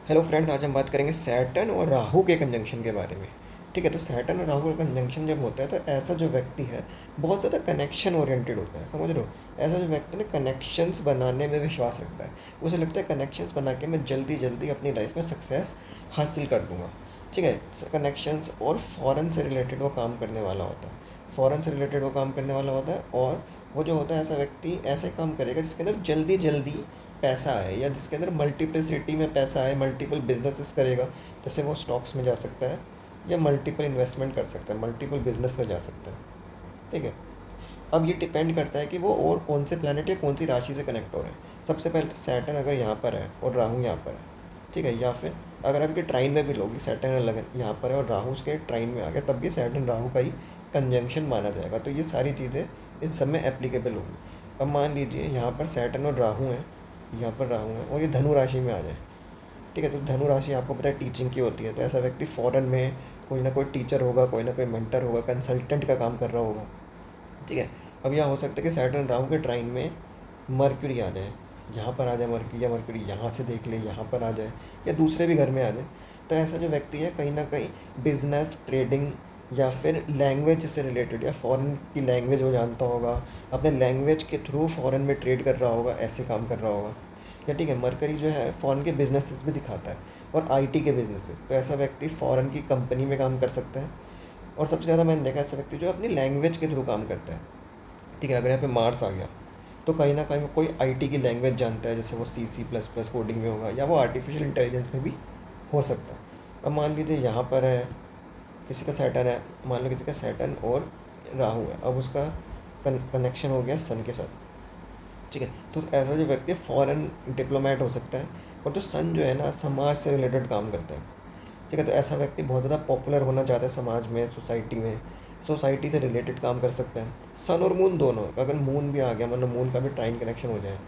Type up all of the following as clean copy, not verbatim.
Hello friends, आज हम बात करेंगे सैटर्न और राहु के कंजंक्शन के बारे में। ठीक है, तो सैटर्न और राहु का कंजंक्शन जब होता है तो ऐसा जो व्यक्ति है बहुत ज़्यादा कनेक्शन ओरिएंटेड होता है, समझ रहे हो। ऐसा जो व्यक्ति ना कनेक्शंस बनाने में विश्वास रखता है, उसे लगता है कनेक्शंस बना के मैं जल्दी जल्दी अपनी लाइफ में सक्सेस हासिल कर दूंगा। ठीक है, कनेक्शंस और फ़ॉरेन से रिलेटेड वो काम करने वाला होता है। फ़ॉरेन से रिलेटेड वो काम करने वाला होता है, और वो जो होता है ऐसा व्यक्ति ऐसे काम करेगा जिसके अंदर जल्दी जल्दी पैसा है, या जिसके अंदर मल्टीप्लिसिटी में पैसा है, मल्टीपल बिजनेसेस करेगा। जैसे वो स्टॉक्स में जा सकता है, या मल्टीपल इन्वेस्टमेंट कर सकता है, मल्टीपल बिजनेस में जा सकता है। ठीक है, अब ये डिपेंड करता है कि वो और कौन से प्लानट या कौन सी राशि से कनेक्ट हो रहे हैं। सबसे पहले तो सैटर्न अगर यहाँ पर है और राहु यहाँ पर है, ठीक है, या फिर अगर आपके ट्राइन में भी लोगे सैटर्न अलग यहाँ पर है और राहु उसके ट्राइन में आ गया, तब भी सैटर्न राहु का ही कंजंक्शन माना जाएगा। तो ये सारी चीज़ें इन सब में एप्लीकेबल होगी। अब मान लीजिए यहाँ पर सैटर्न और राहु है, यहाँ पर राहु है और ये धनु राशि में आ जाए। ठीक है, तो धनु राशि आपको पता है टीचिंग की होती है, तो ऐसा व्यक्ति फ़ॉरेन में कोई ना कोई टीचर होगा, कोई ना कोई मेंटर होगा, कंसल्टेंट का काम कर रहा होगा। ठीक है, अब यहाँ हो सकता है कि सैटर्न राहु के ट्राइन में मर्क्यूरी आ जाए, यहाँ पर आ जाए मर्क्यूरी, या मर्क्यूरी यहाँ से देख ले यहाँ पर आ जाए, या दूसरे भी घर में आ जाए। तो ऐसा जो व्यक्ति है कहीं ना कहीं बिजनेस, ट्रेडिंग, या फिर लैंग्वेज से रिलेटेड, या फॉरेन की लैंग्वेज वो जानता होगा, अपने लैंग्वेज के थ्रू फॉरेन में ट्रेड कर रहा होगा, ऐसे काम कर रहा होगा। या ठीक है, मरकरी जो है फॉरेन के बिजनेसेस भी दिखाता है, और आईटी के बिजनेसेस। तो ऐसा व्यक्ति फॉरेन की कंपनी में काम कर सकता है। और सबसे ज़्यादा मैंने देखा ऐसा व्यक्ति जो अपनी लैंग्वेज के थ्रू काम करता है। ठीक है, अगर यहाँ पे मार्स आ गया तो कहीं ना कहीं वो कोई आईटी की लैंग्वेज जानता है, जैसे वो C++ कोडिंग में होगा, या वो आर्टिफिशियल इंटेलिजेंस में भी हो सकता है। अब मान लीजिए यहाँ पर है किसी का सैटर्न है, मान लो किसी का सैटर्न और राहु है, अब उसका कनेक्शन हो गया सन के साथ। ठीक है, तो ऐसा जो व्यक्ति फॉरेन डिप्लोमेट हो सकता है। और जो सन जो है ना समाज से रिलेटेड काम करता है। ठीक है, तो ऐसा व्यक्ति बहुत ज़्यादा पॉपुलर होना चाहता है समाज में, सोसाइटी में, सोसाइटी से रिलेटेड काम कर सकता है। सन और मून दोनों, अगर मून भी आ गया, मतलब मून का भी ट्राइन कनेक्शन हो जाए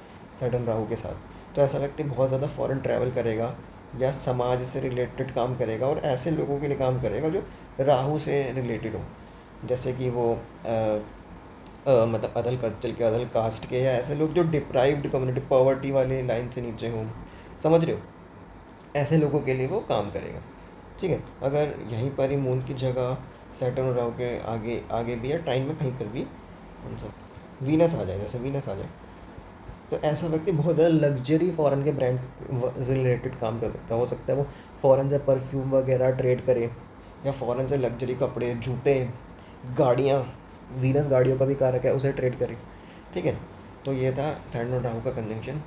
सैटर्न राहु के साथ, तो ऐसा व्यक्ति बहुत ज़्यादा फॉरेन ट्रैवल करेगा, या समाज से रिलेटेड काम करेगा, और ऐसे लोगों के लिए काम करेगा जो राहु से रिलेटेड हो। जैसे कि वो मतलब अदल कल्चर के, अदल कास्ट के, या ऐसे लोग जो डिप्राइव्ड कम्युनिटी, पॉवर्टी वाले लाइन से नीचे हों, समझ रहे हो, ऐसे लोगों के लिए वो काम करेगा। ठीक है, अगर यहीं पर ही मून की जगह सैटर्न और राहु के आगे आगे भी है ट्राइन में, कहीं पर भी कौन सा वीनस आ जाए, जैसे वीनस आ जाए, तो ऐसा व्यक्ति बहुत ज़्यादा लग्जरी फॉरेन के ब्रांड रिलेटेड काम कर सकता है। हो सकता है वो फ़ॉरेन से परफ्यूम वगैरह ट्रेड करे, या फ़ॉरेन से लग्जरी कपड़े, जूते, गाड़ियाँ, वीनस गाड़ियों का भी कारक है, उसे ट्रेड करे। ठीक है, तो ये था सैटर्न और राहु का कंजंक्शन।